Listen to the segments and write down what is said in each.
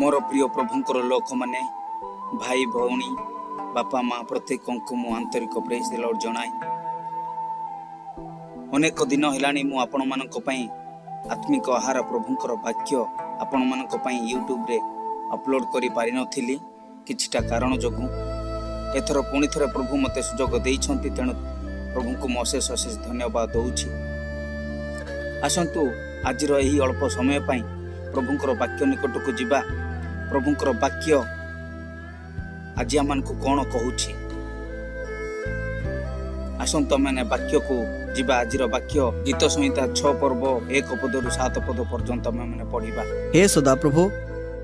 मोर प्रिय प्रभुंकर लोक मैंने भाई भौणी बापा माँ प्रत्येक मु आंतरिक प्रेज द लॉर्ड जनाए। अनेक दिन है मु आपण मानक पई आत्मिक आहार प्रभुंकर वाक्य आपण मानक पई यूट्यूब रे अपलोड करि पारि नथिली किछटा कारण जोगु। एथर पुणी थरे प्रभु मते सुजोग देइछंती, तेणु प्रभु को मु अशेष अशेष धन्यवाद दउछि। आसंतु आजिर एही अल्प समय पई प्रभुंकर वाक्य निकट को जिबा। प्रभुंकर वाक्य आज आमान को कौन कहूछि, आसंत मैंने वाक्य को जिबा। आजिर वाक्य गीत संहिता 6 पर्व 1 पदरु 7 पद पर्यंत मैंने पढ़िबा। हे सदा प्रभु,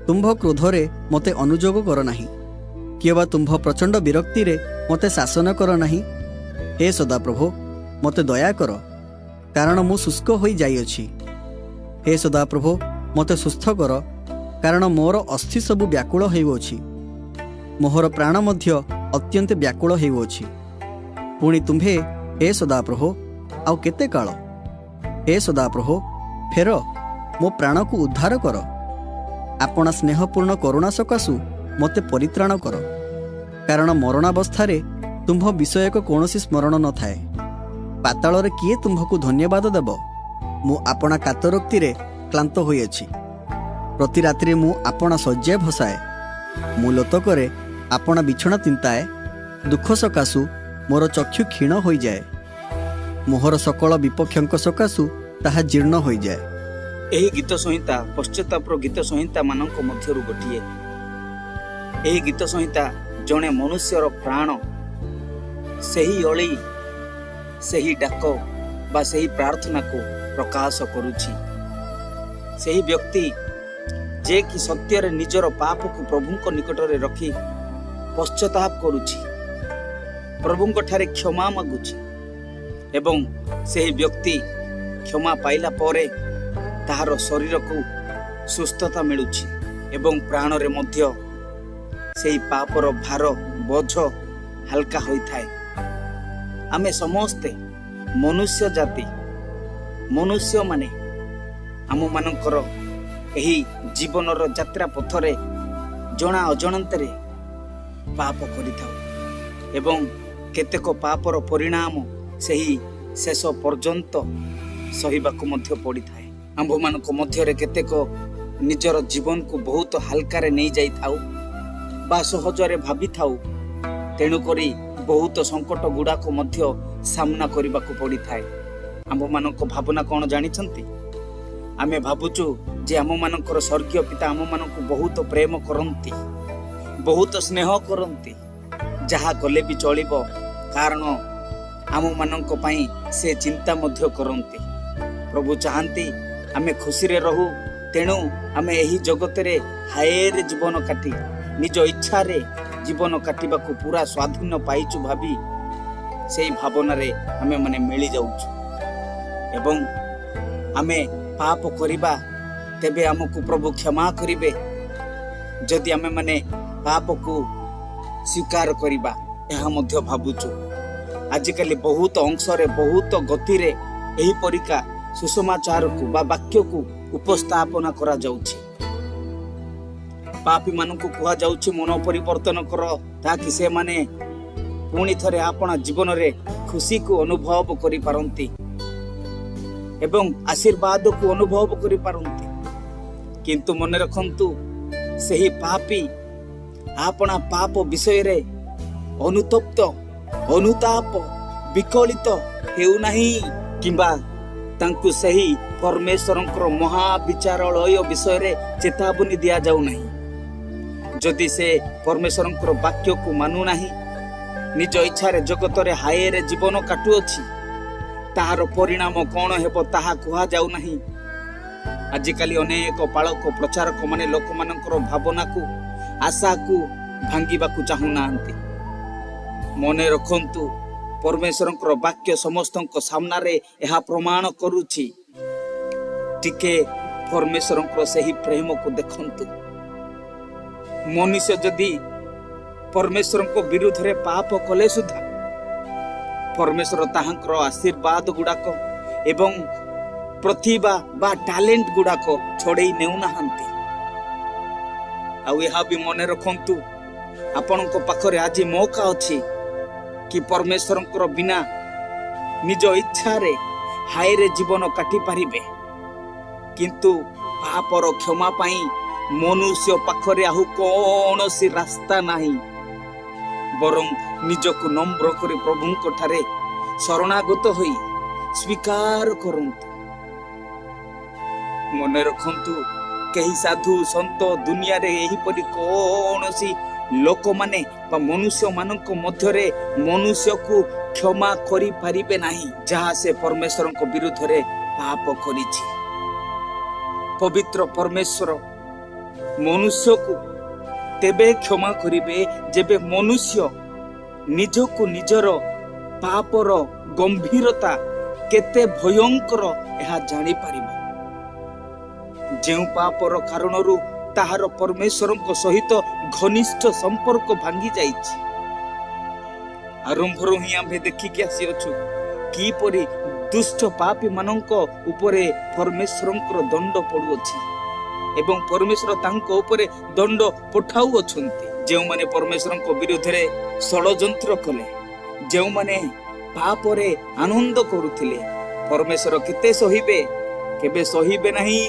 तुम्भ क्रोधरे मते अनुजोग कर नाही, किबा तुम्भ प्रचंड विरक्ति रे मते शासन कर नाही। हे सदा प्रभु, मते दया कर, कारण मु शुष्क होई जाई अछि। हे सदा प्रभु, मते सुस्थ कर, कारण मोर अस्थि सबु व्याकुल हेउछि। मोहर प्राण मध्य अत्यंत व्याकुल हेउछि। पुणी तुम्भे हे सदा प्रभु आउ केते काल। हे सदा प्रभु, फेर मो प्राण को उद्धार कर। आपना स्नेहपूर्ण करुणा सकाशु मते परित्राण कर, कारण मरणावस्थारे तुम्भ विषयक कौनसी स्मरण न थाए। पाताल रे किए तुम्भ को धन्यवाद देब। मु आपना कातरोक्ति रे क्लांत होई अछि। प्रति रात्रि मु आपना शय्या भसाए। मु लोतकरे आपना बिछଣା चिंताए। दुख सकाशु मोर चक्षु क्षीण होई जाए। मोहर सकल विपक्षंक सकाशु ताहा जीर्ण होई जाए। एही गीत संहिता पश्चाताप गीत संहिता मानक मध्यरु गोटिए। एही गीत संहिता जणे मनुष्यर प्राण सही अली सही डाक बा सही प्रार्थना को प्रकाश करुछि। सही व्यक्ति जे कि सत्यर निजर पाप को प्रभुंक निकट रे रखी पश्चाताप करुछि, प्रभुंक ठारे क्षमा मागुछि, एवं सही व्यक्ति क्षमा पाइला परे ताहार शरीर को सुस्थता मिलुछि एवं प्राण रे मध्य सेही पापर भार बोझ हल्का होई थाए। आमे समस्ते मनुष्य जाति मनुष्य माने आम मानकर एही जीवनर यात्रा पथरे जणा अजणंतरे पाप करिथाउ एवं केतेक पापर परिणाम सेही शेष पर्यंत सहिबाकु मध्य पड़िथाए। आंभ मानक मध्यरे केतेक निजर जीवन को बहुत हल्का नहीं जाई थाउ बा सहजरे भाभी थाउ, तेणु करी बहुत संकट गुड़ा को मध्य सामना करने को पड़ी थाए। आंभ मानक भावना कौन जानिछंती? आमे भाबुचु जे आम मानकर स्वर्गीय पिता आम मानक बहुत प्रेम करंती, बहुत स्नेह करंती, जहा कले भी चलिबो, कारण आम मानक पई से चिंता मध्य करंती। प्रभु चाहंती आमे खुशी रे रहू, तेणु आमे एही जगत रे हायर जीवन काटी निज इच्छा रे जीवन काटिबा को पूरा स्वाधीन पाइचु भाबी सेही भावना रे आमे माने मिली जाउछु। एवं आमे पाप करिबा तेबे हमको प्रभु क्षमा करिबे। जदि आमे माने पाप को स्वीकार करिबा, यह मध्य भाबुछु आजिकली बहुत अंश रे बहुत गति रे एही परिका सुसमाचार को बा वाक्य को उपस्थापना करा जाउछि। पापी मानकु कुहा जाउछि मन परिवर्तन कर, ताकि से माने पुणी थरे आपना जीवन रे खुशी को अनुभव करि पारंती एवं आशीर्वाद को अनुभव करि पारंती। किंतु मन रखंतु सही पापी आपना पाप विषय रे अनुतप्त अनुताप विकलित हेउ नाही, किंबा तांकु सही परमेश्वरंकर महाविचारालय विषय रे चेतावनी दिया जाउ नाही। जदि से परमेश्वरंकर वाक्य को मानु नाही, निज इच्छा रे जगत रे हायर जीवन काटु अछि, ताहार परिणाम कौन हेबो ताहा कुहा जाउ नाही। आजिकाली अनेक पालक प्रचारक माने लोक मानकर भावना को आशा को भांगिबा को चाहू नाहंती। मने रखंतु परमेश्वरंकर वाक्य समस्तक सामना रे एहा प्रमाण करूछि। टिके परमेश्वरंकर सही प्रेम को देखंतु। मनुष्य जदि परमेश्वरंको विरुद्ध रे पाप कले सुधा परमेश्वर ताहांकर आशीर्वाद गुड़ाक एवं प्रतिभा बा टैलेंट गुड़ाक छड़े नेउ नाहंती। ଆଉ ଏହା ବି ମନେ ରଖନ୍ତୁ, ଆପଣଙ୍କ ପାଖରେ ଆଜି ମୌକା ଅଛି କି ପରମେଶ୍ୱରଙ୍କର ବିନା ନିଜ ଇଚ୍ଛାରେ ହାଇରେ ଜୀବନ କାଟି ପାରିବେ। କିନ୍ତୁ ପାପର କ୍ଷମା ପାଇଁ ମନୁଷ୍ୟ ପାଖରେ ଆଉ କୌଣସି ରାସ୍ତା ନାହିଁ। ବରଂ ନିଜକୁ ନମ୍ର କରି ପ୍ରଭୁଙ୍କ ଠାରେ ଶରଣାଗତ ହୋଇ ସ୍ୱୀକାର କରନ୍ତୁ। ମନେ ରଖନ୍ତୁ, କେହି ସାଧୁ ସନ୍ଥ ଦୁନିଆରେ ଏହିପରି କୌଣସି ଲୋକମାନେ ବା ମନୁଷ୍ୟମାନଙ୍କ ମଧ୍ୟରେ ମନୁଷ୍ୟକୁ କ୍ଷମା କରିପାରିବେ ନାହିଁ, ଯାହା ସେ ପରମେଶ୍ୱରଙ୍କ ବିରୁଦ୍ଧରେ ପାପ କରିଛି। ପବିତ୍ର ପରମେଶ୍ୱର ମନୁଷ୍ୟକୁ ତେବେ କ୍ଷମା କରିବେ ଯେବେ ମନୁଷ୍ୟ ନିଜକୁ ନିଜର ପାପର ଗମ୍ଭୀରତା କେତେ ଭୟଙ୍କର ଏହା ଜାଣିପାରିବ। ଯେଉଁ ପାପର କାରଣରୁ ତାହାର ପରମେଶ୍ୱରଙ୍କ ସହିତ ଘନିଷ୍ଠ ସମ୍ପର୍କ ଭାଙ୍ଗି ଯାଇଛି। ଆରମ୍ଭରୁ ହିଁ ଆମେ ଦେଖିକି ଆସିଅଛୁ କିପରି ଦୁଷ୍ଟ ପାପୀ ମାନଙ୍କ ଉପରେ ପରମେଶ୍ୱରଙ୍କର ଦଣ୍ଡ ପଡୁଅଛି ଏବଂ ପରମେଶ୍ୱର ତାଙ୍କ ଉପରେ ଦଣ୍ଡ ପଠାଉଅଛନ୍ତି। ଯେଉଁମାନେ ପରମେଶ୍ୱରଙ୍କ ବିରୁଦ୍ଧରେ ଷଡ଼ଯନ୍ତ୍ର କଲେ, ଯେଉଁମାନେ ପାପରେ ଆନନ୍ଦ କରୁଥିଲେ, ପରମେଶ୍ୱର କେତେ ସହିବେ? କେବେ ସହିବେ ନାହିଁ।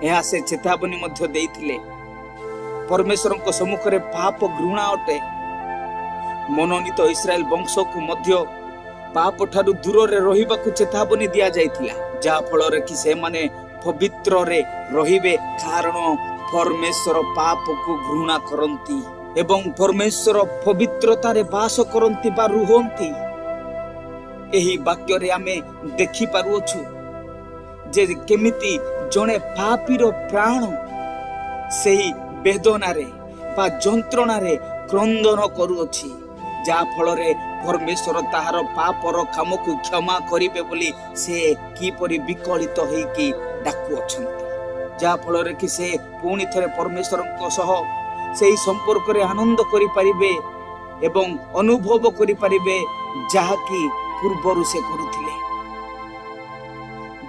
ଏହା ସେ ଚେତାବନୀ ମଧ୍ୟ ଦେଇଥିଲେ। ପରମେଶ୍ୱରଙ୍କ ସମ୍ମୁଖରେ ପାପ ଘୃଣା ଅଟେ। ମନୋନୀତ ଇସ୍ରାଏଲ ବଂଶକୁ ମଧ୍ୟ ପାପ ଠାରୁ ଦୂରରେ ରହିବାକୁ ଚେତାବନୀ ଦିଆଯାଇଥିଲା, ଯାହା ଫଳରେ କି ସେମାନେ ପବିତ୍ରରେ ରହିବେ। କାରଣ ପରମେଶ୍ୱର ପାପକୁ ଘୃଣା କରନ୍ତି ଏବଂ ପରମେଶ୍ୱର ପବିତ୍ରତାରେ ବାସ କରନ୍ତି ବା ରୁହନ୍ତି। ଏହି ବାକ୍ୟରେ ଆମେ ଦେଖିପାରୁଅଛୁ ଯେ କେମିତି ଜଣେ ପାପୀର ପ୍ରାଣ ସେହି ବେଦନାରେ ବା ଯନ୍ତ୍ରଣାରେ କ୍ରନ୍ଦନ କରୁଅଛି, ଯାହା ଫଳରେ ପରମେଶ୍ୱର ତାହାର ପାପର କାମକୁ କ୍ଷମା କରିବେ ବୋଲି ସେ କିପରି ବିକଳିତ ହେଇକି ଡାକୁଅଛନ୍ତି। ଯାହା ଫଳରେ କି ସେ ପୁଣି ଥରେ ପରମେଶ୍ୱରଙ୍କ ସହ ସେହି ସମ୍ପର୍କରେ ଆନନ୍ଦ କରିପାରିବେ ଏବଂ ଅନୁଭବ କରିପାରିବେ, ଯାହାକି ପୂର୍ବରୁ ସେ କରୁଥିଲେ।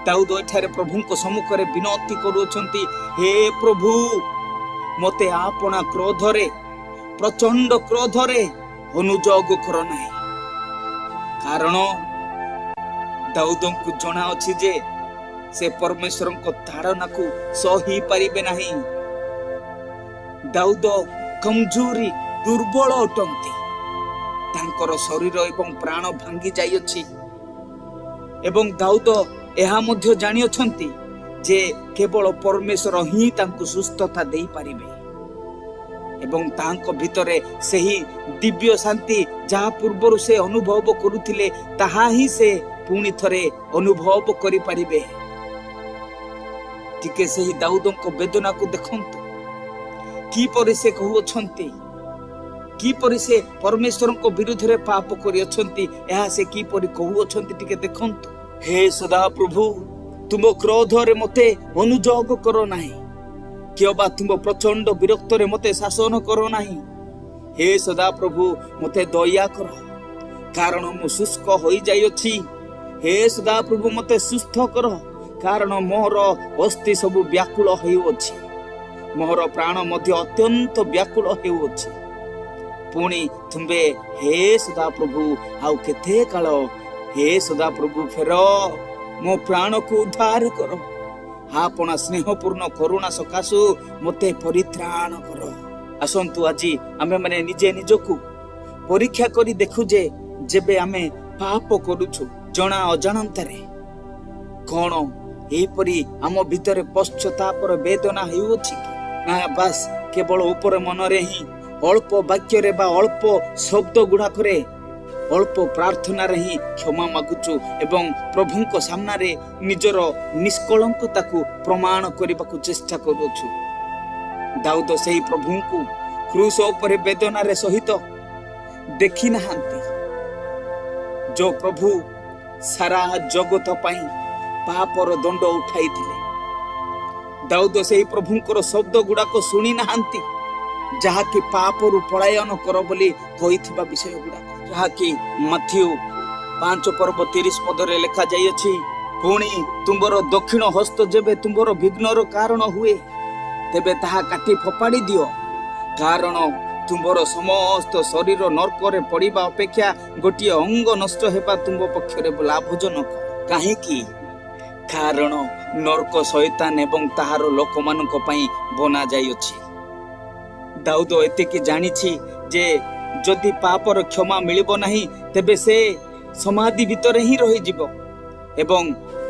ଦାଉଦ ଏଠାରେ ପ୍ରଭୁଙ୍କ ସମ୍ମୁଖରେ ବିନତି କରୁଅଛନ୍ତି, ହେ ପ୍ରଭୁ, ମୋତେ ଆପଣା କ୍ରୋଧରେ, ପ୍ରଚଣ୍ଡ କ୍ରୋଧରେ ଅନୁଯୋଗ କର ନାହିଁ। କାରଣ ଦାଉଦଙ୍କୁ ଜଣା ଅଛି ଯେ ସେ ପରମେଶ୍ୱରଙ୍କ ତାଡ଼ନାକୁ ସହି ପାରିବେ ନାହିଁ। ଦାଉଦ କମଜୋରି, ଦୁର୍ବଳ ଅଟନ୍ତି। ତାଙ୍କର ଶରୀର ଏବଂ ପ୍ରାଣ ଭାଙ୍ଗି ଯାଇଅଛି ଏବଂ ଦାଉଦ ଏହା ମଧ୍ୟ ଜାଣିଅଛନ୍ତି ଯେ କେବଳ ପରମେଶ୍ୱର ହିଁ ତାଙ୍କୁ ସୁସ୍ଥତା ଦେଇପାରିବେ ଏବଂ ତାଙ୍କ ଭିତରେ ସେହି ଦିବ୍ୟ ଶାନ୍ତି ଯାହା ପୂର୍ବରୁ ସେ ଅନୁଭବ କରୁଥିଲେ, ତାହା ହିଁ ସେ ପୁଣି ଥରେ ଅନୁଭବ କରିପାରିବେ। ଟିକେ ସେହି ଦାଉଦଙ୍କ ବେଦନାକୁ ଦେଖନ୍ତୁ, କିପରି ସେ କହୁଅଛନ୍ତି, କିପରି ସେ ପରମେଶ୍ୱରଙ୍କ ବିରୁଦ୍ଧରେ ପାପ କରିଅଛନ୍ତି। ଏହା ସେ କିପରି କହୁଅଛନ୍ତି ଟିକେ ଦେଖନ୍ତୁ। ହେ ସଦାପ୍ରଭୁ, ତୁମ କ୍ରୋଧରେ ମୋତେ ଅନୁଯୋଗ କର ନାହିଁ, କିମ୍ବା ତୁମ ପ୍ରଚଣ୍ଡ ବିରକ୍ତରେ ମୋତେ ଶାସନ କର ନାହିଁ। ହେ ସଦାପ୍ରଭୁ, ମୋତେ ଦୟା କର, କାରଣ ମୁଁ ଶୁଷ୍କ ହୋଇଯାଇଅଛି। ହେ ସଦାପ୍ରଭୁ, ମୋତେ ସୁସ୍ଥ କର, କାରଣ ମୋର ଅସ୍ଥି ସବୁ ବ୍ୟାକୁଳ ହେଉଅଛି, ମୋର ପ୍ରାଣ ମଧ୍ୟ ଅତ୍ୟନ୍ତ ବ୍ୟାକୁଳ ହେଉଅଛି। ପୁଣି ତୁମ୍ଭେ ହେ ସଦାପ୍ରଭୁ ଆଉ କେତେ କାଳ? ହେ ସଦାପ୍ରଭୁ, ଫେର ମୋ ପ୍ରାଣକୁ ଉଦ୍ଧାର କର। ଆପଣା ସ୍ନେହପୂର୍ଣ୍ଣ କରୁଣା ସକାଶୁ ମୋତେ ପରିତ୍ରାଣ କର। ଆସନ୍ତୁ ଆଜି ଆମେମାନେ ନିଜେ ନିଜକୁ ପରୀକ୍ଷା କରି ଦେଖୁ ଯେ ଯେବେ ଆମେ ପାପ କରୁଛୁ ଜଣା ଅଜାଣନ୍ତାରେ, କଣ ଏହିପରି ଆମ ଭିତରେ ପଶ୍ଚାତାପର ବେଦନା ହେଉଅଛି କି? ନା ବାସ୍ କେବଳ ଉପର ମନରେ ହିଁ ଅଳ୍ପ ବାକ୍ୟରେ ବା ଅଳ୍ପ ଶବ୍ଦ ଗୁଡାକରେ, ଅଳ୍ପ ପ୍ରାର୍ଥନାରେ ହିଁ କ୍ଷମା ମାଗୁଛୁ ଏବଂ ପ୍ରଭୁଙ୍କ ସାମ୍ନାରେ ନିଜର ନିଷ୍କଳଙ୍କତାକୁ ପ୍ରମାଣ କରିବାକୁ ଚେଷ୍ଟା କରୁଅଛୁ। ଦାଉଦ ସେହି ପ୍ରଭୁଙ୍କୁ କ୍ରୁଶ ଉପରେ ବେଦନାରେ ସହିତ ଦେଖି ନାହାନ୍ତି, ଯୋଉ ପ୍ରଭୁ ସାରା ଜଗତ ପାଇଁ ପାପର ଦଣ୍ଡ ଉଠାଇଥିଲେ। ଦାଉଦ ସେହି ପ୍ରଭୁଙ୍କର ଶବ୍ଦ ଗୁଡାକ ଶୁଣି ନାହାନ୍ତି, ଯାହାକି ପାପରୁ ପଳାୟନ କର ବୋଲି କହିଥିବା ବିଷୟ ଗୁଡାକ, ଯାହାକି ମାଥ୍ୟୁ 5:30 ଲେଖା ଯାଇଅଛି। ପୁଣି ତୁମ୍ଭର ଦକ୍ଷିଣ ହସ୍ତ ଯେବେ ତୁମ୍ଭର ବିଘ୍ନର କାରଣ ହୁଏ, ତେବେ ତାହା କାଟି ଫୋପାଡ଼ି ଦିଅ, କାରଣ ତୁମର ସମସ୍ତ ଶରୀର ନର୍କରେ ପଡ଼ିବା ଅପେକ୍ଷା ଗୋଟିଏ ଅଙ୍ଗ ନଷ୍ଟ ହେବା ତୁମ ପକ୍ଷରେ ଲାଭଜନକ। କାହିଁକି? କାରଣ ନର୍କ ଶୈତାନ ଏବଂ ତାହାର ଲୋକମାନଙ୍କ ପାଇଁ ବନା ଯାଇଅଛି। ଦାଉଦ ଏତିକି ଜାଣିଛି ଯେ ଯଦି ପାପର କ୍ଷମା ମିଳିବ ନାହିଁ ତେବେ ସେ ସମାଧି ଭିତରେ ହିଁ ରହିଯିବ ଏବଂ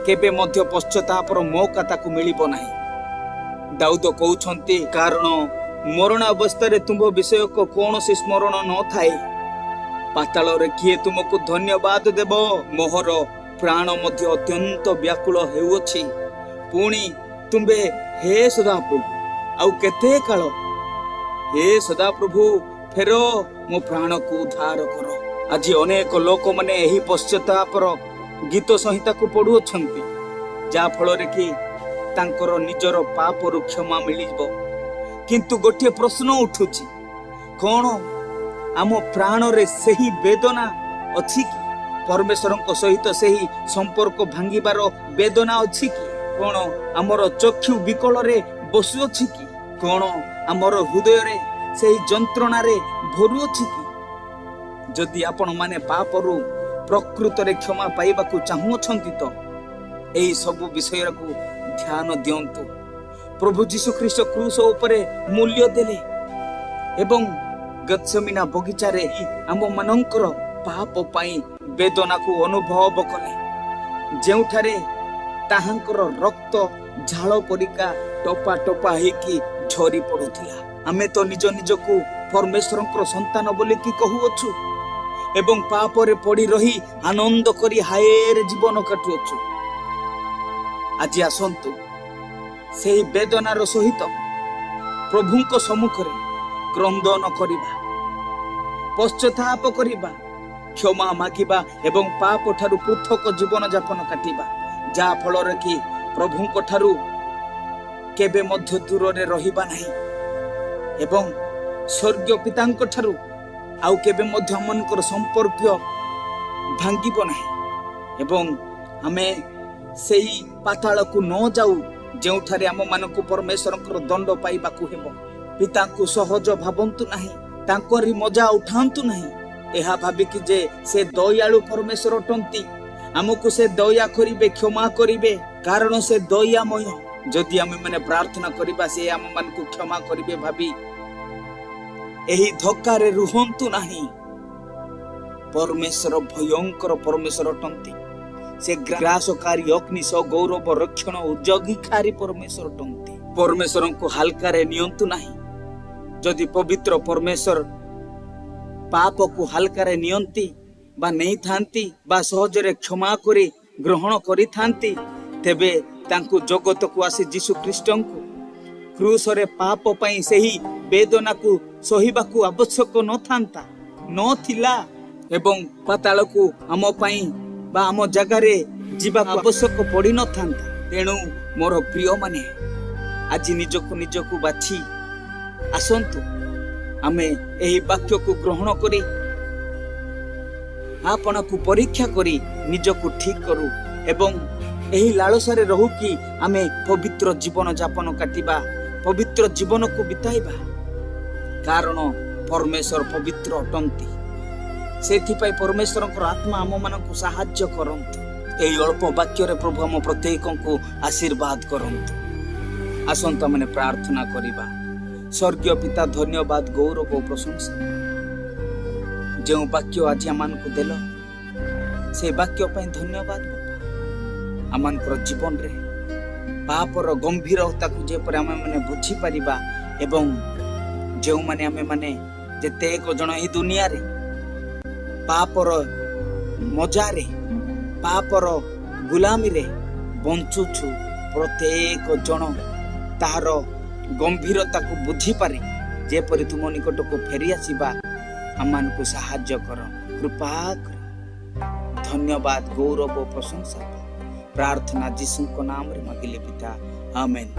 କେବେ ମଧ୍ୟ ପଶ୍ଚାତାପର ମୌକା ତାକୁ ମିଳିବ ନାହିଁ। ଦାଉଦ କହୁଛନ୍ତି, କାରଣ ମରଣ ଅବସ୍ଥାରେ ତୁମ୍ଭ ବିଷୟକ କୌଣସି ସ୍ମରଣ ନଥାଏ। ପାତାଳରେ କିଏ ତୁମକୁ ଧନ୍ୟବାଦ ଦେବ? ମୋହର ପ୍ରାଣ ମଧ୍ୟ ଅତ୍ୟନ୍ତ ବ୍ୟାକୁଳ ହେଉଅଛି। ପୁଣି ତୁମ୍ଭେ, ହେ ସଦାପ୍ରଭୁ, ଆଉ କେତେ କାଳ? ହେ ସଦାପ୍ରଭୁ, ଫେର ମୋ ପ୍ରାଣକୁ ଉଦ୍ଧାର କର। ଆଜି ଅନେକ ଲୋକମାନେ ଏହି ପଶ୍ଚାତାପର ଗୀତ ସଂହିତାକୁ ପଢୁଅଛନ୍ତି, ଯାହା ଫଳରେ କି ତାଙ୍କର ନିଜର ପାପରୁ କ୍ଷମା ମିଳିବ। କିନ୍ତୁ ଗୋଟିଏ ପ୍ରଶ୍ନ ଉଠୁଛି, କଣ ଆମ ପ୍ରାଣରେ ସେହି ବେଦନା ଅଛି କି? ପରମେଶ୍ୱରଙ୍କ ସହିତ ସେହି ସମ୍ପର୍କ ଭାଙ୍ଗିବାର ବେଦନା ଅଛି କି? କଣ ଆମର ଚକ୍ଷୁ ବିକଳରେ ବସୁଅଛି କି? କଣ ଆମର ହୃଦୟରେ ସେହି ଯନ୍ତ୍ରଣାରେ ଭରୁଅଛି କି? ଯଦି ଆପଣମାନେ ପାପରୁ ପ୍ରକୃତରେ କ୍ଷମା ପାଇବାକୁ ଚାହୁଁଅଛନ୍ତି ତ ଏହି ସବୁ ବିଷୟକୁ ଧ୍ୟାନ ଦିଅନ୍ତୁ। ପ୍ରଭୁ ଯୀଶୁ ଖ୍ରୀଷ୍ଟ କ୍ରୁଶ ଉପରେ ମୂଲ୍ୟ ଦେଲେ ଏବଂ ଗେତ୍ସେମାନି ବଗିଚାରେ ଆମ ମାନଙ୍କର ପାପ ପାଇଁ ବେଦନାକୁ ଅନୁଭବ କଲେ, ଯେଉଁଠାରେ ତାହାଙ୍କର ରକ୍ତ ଝାଳ ପରିକା ଟପା ଟପା ହେଇକି ଝରି ପଡୁଥିଲା। ଆମେ ତ ନିଜ ନିଜକୁ ପରମେଶ୍ୱରଙ୍କର ସନ୍ତାନ ବୋଲିକି କହୁଅଛୁ ଏବଂ ପାପରେ ପଡ଼ି ରହି ଆନନ୍ଦ କରି ହାୟରେ ଜୀବନ କାଟୁଅଛୁ। ଆଜି ଆସନ୍ତୁ ସେହି ବେଦନାର ସହିତ ପ୍ରଭୁଙ୍କ ସମ୍ମୁଖରେ କ୍ରନ୍ଦନ କରିବା, ପଶ୍ଚାତାପ କରିବା, କ୍ଷମା ମାଗିବା ଏବଂ ପାପ ଠାରୁ ପୃଥକ ଜୀବନ ଯାପନ କାଟିବା, ଯାହା ଫଳରେ କି ପ୍ରଭୁଙ୍କ ଠାରୁ କେବେ ମଧ୍ୟ ଦୂରରେ ରହିବା ନାହିଁ ଏବଂ ସ୍ୱର୍ଗୀୟ ପିତାଙ୍କ ଠାରୁ ଆଉ କେବେ ମଧ୍ୟ ଆମମାନଙ୍କର ସମ୍ପର୍କ ଭାଙ୍ଗିବ ନାହିଁ ଏବଂ ଆମେ ସେହି ପାତାଳକୁ ନ ଯାଉ ଯେଉଁଠାରେ ଆମମାନଙ୍କୁ ପରମେଶ୍ୱରଙ୍କର ଦଣ୍ଡ ପାଇବାକୁ ହେବ। ପିତାଙ୍କୁ ସହଜ ଭାବନ୍ତୁ ନାହିଁ, ତାଙ୍କରି ମଜା ଉଠାନ୍ତୁ ନାହିଁ ଏହା ଭାବିକି ଯେ ସେ ଦୟାଳୁ ପରମେଶ୍ୱର ଅଟନ୍ତି, ଆମକୁ ସେ ଦୟା କରିବେ, କ୍ଷମା କରିବେ, କାରଣ ସେ ଦୟାମୟ। ଯଦି ଆମେ ମାନେ ପ୍ରାର୍ଥନା କରିବା ସେ ଆମମାନଙ୍କୁ କ୍ଷମା କରିବେ ଭାବି ଏହି ଧକ୍କାରେ ରୁହନ୍ତୁ ନାହିଁ। ପରମେଶ୍ୱର ଭୟଙ୍କର ପରମେଶ୍ୱର ଅଟନ୍ତି। ସେ ଗ୍ରାସକାରୀ ଅଗ୍ନି ସହ ଗୌରବ ରକ୍ଷଣ ଉଦ୍ଯୋଗୀକାରୀ ପରମେଶ୍ୱର ଅଟନ୍ତି। ପରମେଶ୍ୱରଙ୍କୁ ହାଲକାରେ ନିଅନ୍ତୁ ନାହିଁ। ଯଦି ପବିତ୍ର ପରମେଶ୍ୱର ପାପକୁ ହାଲକାରେ ନିଅନ୍ତି ବା ନେଇଥାନ୍ତି ବା ସହଜରେ କ୍ଷମା କରି ଗ୍ରହଣ କରିଥାନ୍ତି, ତେବେ ତାଙ୍କୁ ଜଗତକୁ ଆସି ଯୀଶୁ ଖ୍ରୀଷ୍ଟଙ୍କୁ କ୍ରୁଶରେ ପାପ ପାଇଁ ସେହି ବେଦନାକୁ ସହିବାକୁ ଆବଶ୍ୟକ ନଥିଲା ଏବଂ ପାତାଳକୁ ଆମ ପାଇଁ ବା ଆମ ଜାଗାରେ ଯିବାକୁ ଆବଶ୍ୟକ ପଡ଼ିନଥାନ୍ତା। ତେଣୁ ମୋର ପ୍ରିୟମାନେ, ଆଜି ନିଜକୁ ବାଛି ଆସନ୍ତୁ, ଆମେ ଏହି ବାକ୍ୟକୁ ଗ୍ରହଣ କରି ଆପଣଙ୍କୁ ପରୀକ୍ଷା କରି ନିଜକୁ ଠିକ୍ କରୁ ଏବଂ ଏହି ଲାଳସାରେ ରହୁ କି ଆମେ ପବିତ୍ର ଜୀବନ ଯାପନ କାଟିବା, ପବିତ୍ର ଜୀବନକୁ ବିତାଇବା, କାରଣ ପରମେଶ୍ୱର ପବିତ୍ର ଅଟନ୍ତି। ସେଥିପାଇଁ ପରମେଶ୍ୱରଙ୍କର ଆତ୍ମା ଆମମାନଙ୍କୁ ସାହାଯ୍ୟ କରନ୍ତୁ। ଏହି ଅଳ୍ପ ବାକ୍ୟରେ ପ୍ରଭୁ ଆମ ପ୍ରତ୍ୟେକଙ୍କୁ ଆଶୀର୍ବାଦ କରନ୍ତୁ। ଆସନ୍ତୁ ଆମେ ପ୍ରାର୍ଥନା କରିବା। ସ୍ୱର୍ଗୀୟ ପିତା, ଧନ୍ୟବାଦ, ଗୌରବ ଓ ପ୍ରଶଂସା। ଯେଉଁ ବାକ୍ୟ ଆଜି ଆମମାନଙ୍କୁ ଦେଲ ସେ ବାକ୍ୟ ପାଇଁ ଧନ୍ୟବାଦ ବାପା। ଆମମାନଙ୍କର ଜୀବନରେ ପାପର ଗମ୍ଭୀରତାକୁ ଯେପରି ଆମେ ବୁଝିପାରିବା ଏବଂ ଯେଉଁମାନେ ଆମେ ଯେତେକ ଜଣ ଏହି ଦୁନିଆରେ ପାପର ମଜାରେ, ପାପର ଗୁଲାମୀରେ ବଞ୍ଚୁଛୁ, ପ୍ରତ୍ୟେକ ଜଣ ତାହାର ଗମ୍ଭୀରତାକୁ ବୁଝିପାରି ଯେପରି ତୁମ ନିକଟକୁ ଫେରିଆସିବା ଆମମାନଙ୍କୁ ସାହାଯ୍ୟ କର, କୃପା କର। ଧନ୍ୟବାଦ, ଗୌରବ, ପ୍ରଶଂସା ପ୍ରାର୍ଥନା ଯୀଶୁଙ୍କ ନାମରେ ମାଗିଲେ ପିତା, ଆମେନ୍।